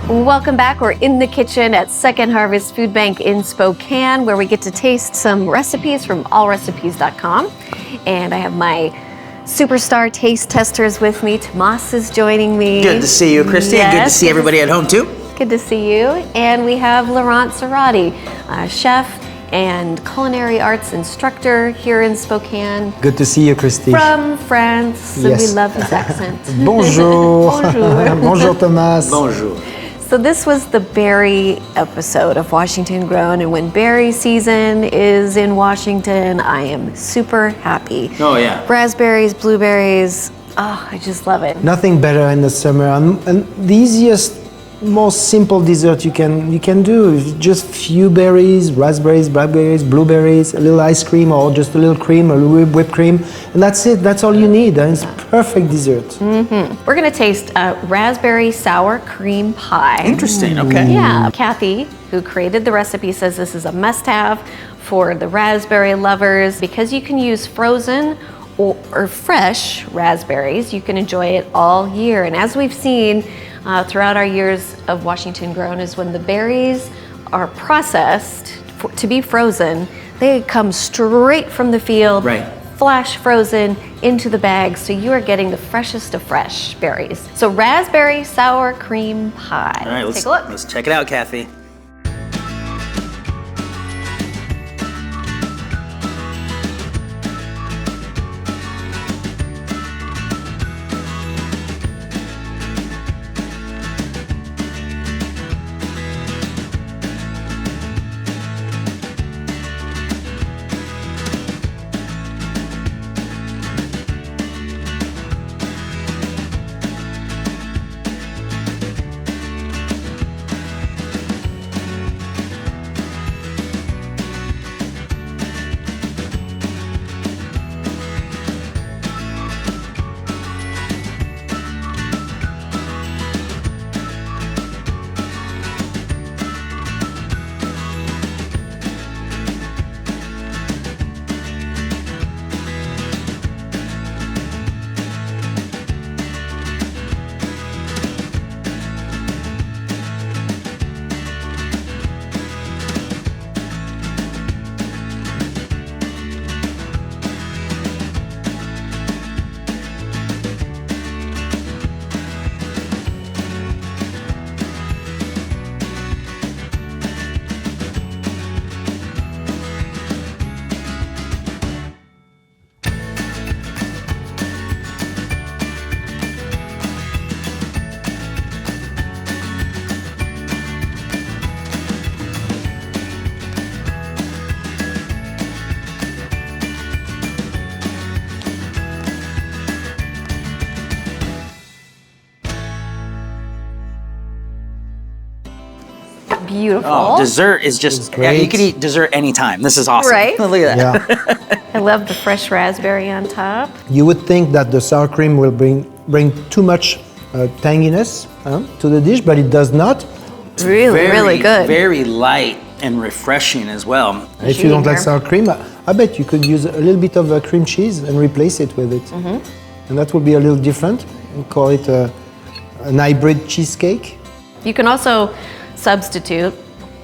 Welcome back. We're in the kitchen at Second Harvest Food Bank in Spokane, where we get to taste some recipes from allrecipes.com. And I have my superstar taste testers with me. Tomas is joining me. Good to see you, Christy. Yes, and good to see everybody at home, too. Good to see you. And we have Laurent Serrati, chef and culinary arts instructor here in Spokane. Good to see you, Christy. From France. So Yes. we love his accent. Bonjour. Bonjour. Bonjour, Thomas. Bonjour. So this was the berry episode of Washington Grown, and when berry season is in Washington, I am super happy. Oh, yeah. Raspberries, blueberries, oh, I just love it. Nothing better in the summer, and the easiest, most simple dessert you can do is just few berries, raspberries, blackberries, blueberries, a little ice cream, or just a little cream, a little whipped cream, and that's it. That's all you need, and it's perfect dessert. Mm-hmm. We're gonna taste raspberry sour cream pie. Interesting, okay. Yeah, Kathy, who created the recipe, says this is a must-have for the raspberry lovers because you can use frozen or fresh raspberries. You can enjoy it all year, and as we've seen throughout our years of Washington Grown is when the berries are processed to be frozen, they come straight from the field, Right. flash frozen into the bag, so you are getting the freshest of fresh berries. So raspberry sour cream pie. All right, Take a look. let's check it out, Kathy. Beautiful. Oh, dessert is just, yeah, you great. could eat dessert anytime. This is awesome. Right? Look at that. Yeah. I love the fresh raspberry on top. You would think that the sour cream will bring too much tanginess to the dish, but it does not. Really good. Very light and refreshing as well. If you don't like here. sour cream, I bet you could use a little bit of cream cheese and replace it with it. Mm-hmm. And that would be a little different. We call it an hybrid cheesecake. You can also substitute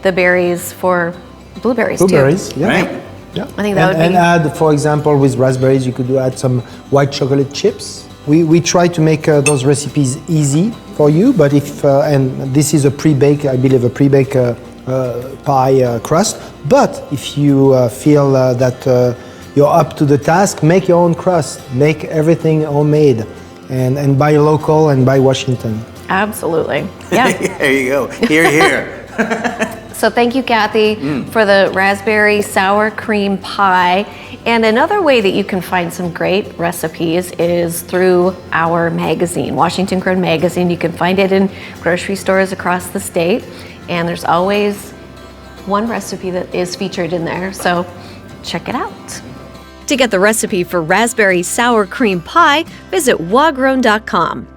the berries for blueberries, Blueberries, too. yeah. Right? Yeah. I think that would and be- add, for example, with raspberries, you could add some white chocolate chips. We try to make those recipes easy for you, but if, and this is a pre-bake, I believe, a pre-bake pie crust, but if you feel that you're up to the task, make your own crust, make everything homemade, and buy local and buy Washington. Absolutely. Yeah. There you go. Here, here. So thank you, Kathy, for the raspberry sour cream pie. And another way that you can find some great recipes is through our magazine, Washington Grown Magazine. You can find it in grocery stores across the state. And there's always one recipe that is featured in there. So check it out. To get the recipe for raspberry sour cream pie, visit wagrown.com.